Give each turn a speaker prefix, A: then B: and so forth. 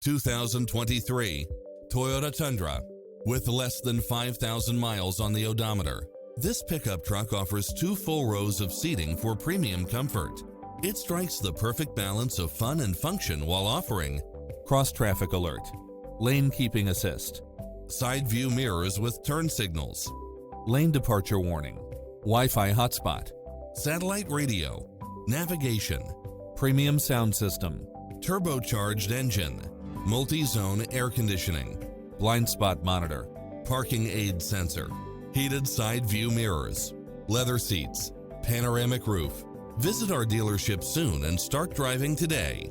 A: 2023 Toyota Tundra. With less than 5,000 miles on the odometer, this pickup truck offers 2 full rows of seating for premium comfort. It strikes the perfect balance of fun and function while offering cross-traffic alert, lane keeping assist, side view mirrors with turn signals, lane departure warning, Wi-Fi hotspot, satellite radio, navigation, premium sound system, turbocharged engine, multi-zone air conditioning, blind spot monitor, parking aid sensor, heated side view mirrors, leather seats, panoramic roof. Visit our dealership soon and start driving today.